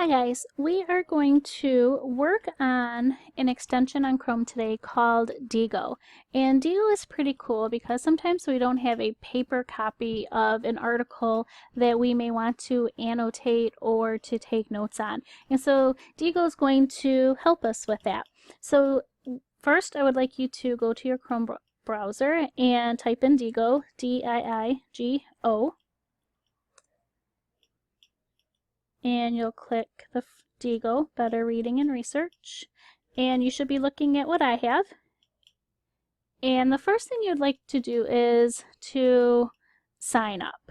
Hi guys, we are going to work on an extension on Chrome today called Diigo. And Diigo is pretty cool because sometimes we don't have a paper copy of an article that we may want to annotate or to take notes on. And so Diigo is going to help us with that. So first I would like you to go to your Chrome browser and type in Diigo, D-I-I-G-O. And you'll click the Diigo, Better Reading and Research, and you should be looking at what I have. And the first thing you'd like to do is to sign up.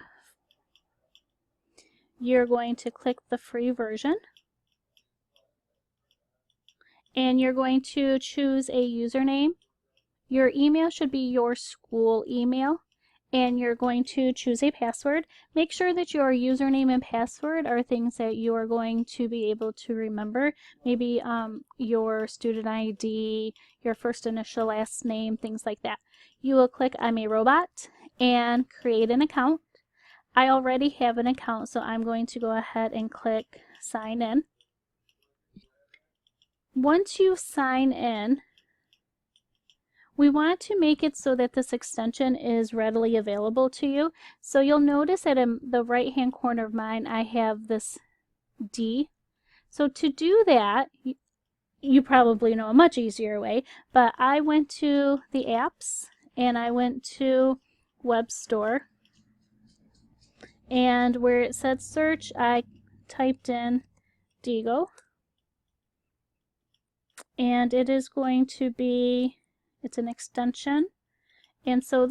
You're going to click the free version, and you're going to choose a username. Your email should be your school email, and you're going to choose a password. Make sure that your username and password are things that you are going to be able to remember. Maybe your student ID, your first initial, last name, things like that. You will click I'm a robot and create an account. I already have an account, so I'm going to go ahead and click sign in. Once you sign in, we want to make it so that this extension is readily available to you. So you'll notice that in the right hand corner of mine I have this D. So to do that, you probably know a much easier way, but I went to the apps and I went to Web Store, and where it said search I typed in Diigo, and it is going to be, it's an extension, and so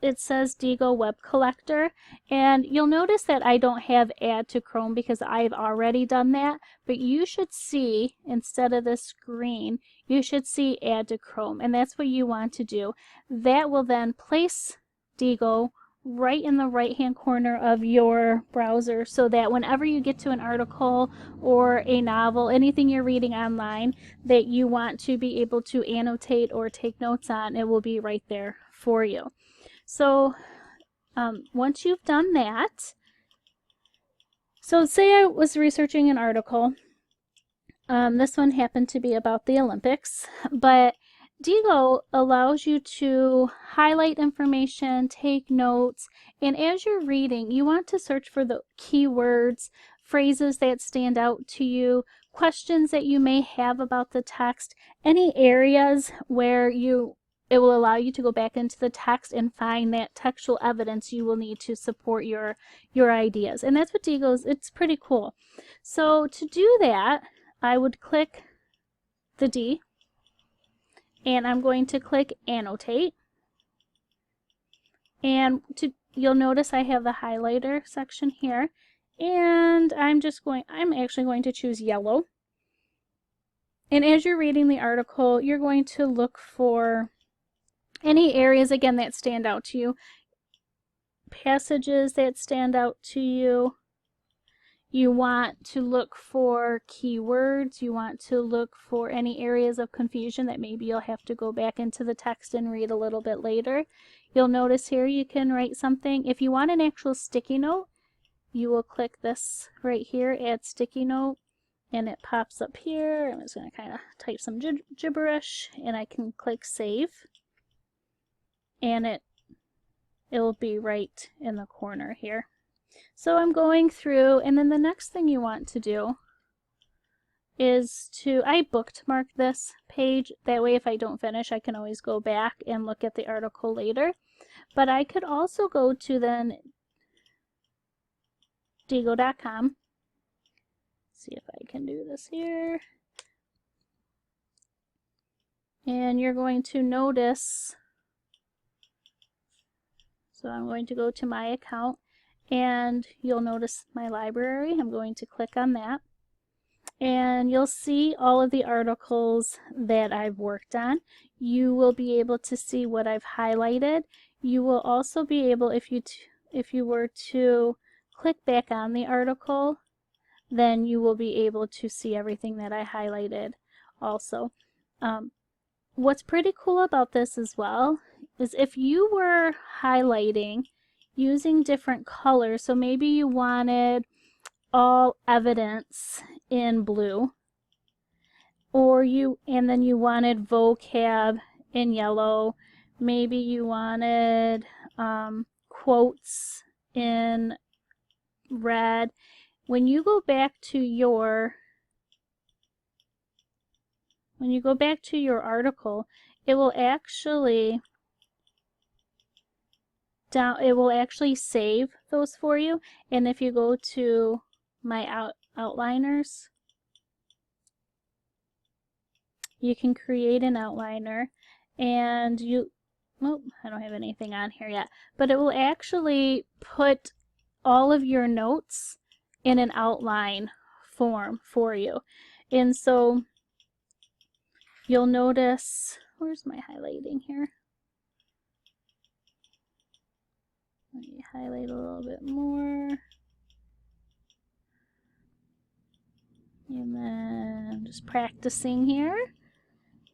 it says Diigo Web Collector, and you'll notice that I don't have add to Chrome because I've already done that, but you should see, instead of this screen, you should see add to Chrome, and that's what you want to do. That will then place Diigo right in the right hand corner of your browser, so that whenever you get to an article or a novel, anything you're reading online that you want to be able to annotate or take notes on, it will be right there for you. So once you've done that, so say I was researching an article, this one happened to be about the Olympics, but Diigo allows you to highlight information, take notes, and as you're reading, you want to search for the keywords, phrases that stand out to you, questions that you may have about the text, any areas where it will allow you to go back into the text and find that textual evidence you will need to support your ideas. And that's what Diigo is. It's pretty cool. So to do that, I would click the D, and I'm going to click annotate, and you'll notice I have the highlighter section here, and I'm actually going to choose yellow. And as you're reading the article, you're going to look for any areas again that stand out to you, passages that stand out to you. You want to look for keywords. You want to look for any areas of confusion that maybe you'll have to go back into the text and read a little bit later. You'll notice here you can write something. If you want an actual sticky note, you will click this right here, add sticky note, and it pops up here. I'm just going to kind of type some gibberish, and I can click save, and it will be right in the corner here. So I'm going through, and then the next thing you want to do is I bookmark this page. That way if I don't finish, I can always go back and look at the article later. But I could also go to then Diigo.com. See if I can do this here. And you're going to notice, so I'm going to go to my account, and you'll notice my library. I'm going to click on that, and you'll see all of the articles that I've worked on. You will be able to see what I've highlighted. You will also be able, if you were to click back on the article, then you will be able to see everything that I highlighted also. What's pretty cool about this as well is if you were highlighting using different colors, so maybe you wanted all evidence in blue, and then you wanted vocab in yellow. Maybe you wanted quotes in red. When you go back to your article, it will actually save those for you. And if you go to my outliners, you can create an outliner, and I don't have anything on here yet, but it will actually put all of your notes in an outline form for you. And so you'll notice, where's my highlighting here? Let me highlight a little bit more. And then just practicing here.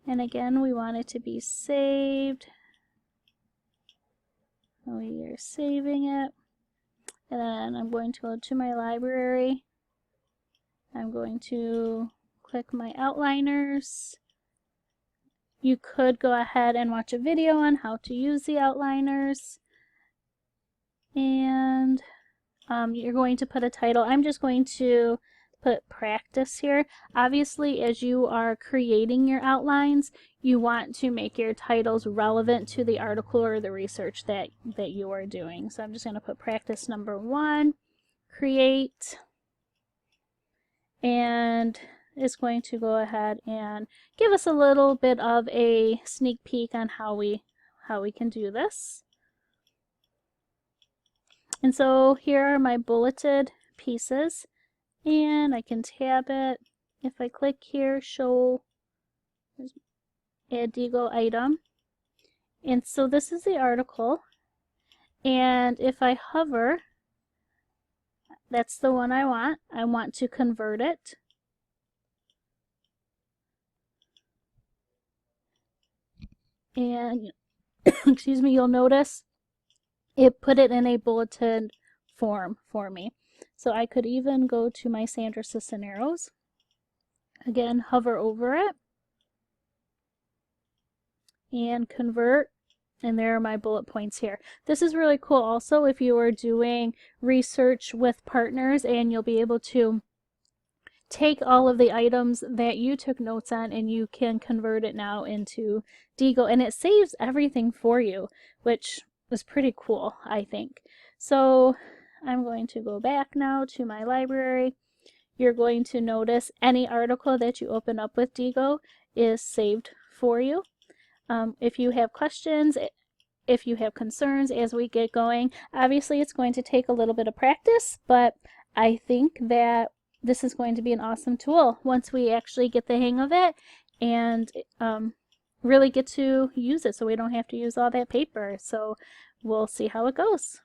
And again, we want it to be saved. We are saving it. And then I'm going to go to my library. I'm going to click my outliners. You could go ahead and watch a video on how to use the outliners. And you're going to put a title. I'm just going to put practice here. Obviously, as you are creating your outlines, you want to make your titles relevant to the article or the research that you are doing. So I'm just going to put practice number 1, create, and it's going to go ahead and give us a little bit of a sneak peek on how we can do this. And so here are my bulleted pieces, and I can tab it. If I click here, show, add Diigo item. And so this is the article, and if I hover, that's the one I want. I want to convert it. And excuse me, you'll notice it put it in a bulleted form for me. So I could even go to my Sandra Cisneros. Again, hover over it and convert, and there are my bullet points here. This is really cool also if you are doing research with partners, and you'll be able to take all of the items that you took notes on and you can convert it now into Diigo, and it saves everything for you, which is pretty cool, I think. So I'm going to go back now to my library. You're going to notice any article that you open up with Diigo is saved for you. If you have questions, if you have concerns as we get going, obviously it's going to take a little bit of practice, but I think that this is going to be an awesome tool once we actually get the hang of it and really get to use it, so we don't have to use all that paper. So we'll see how it goes.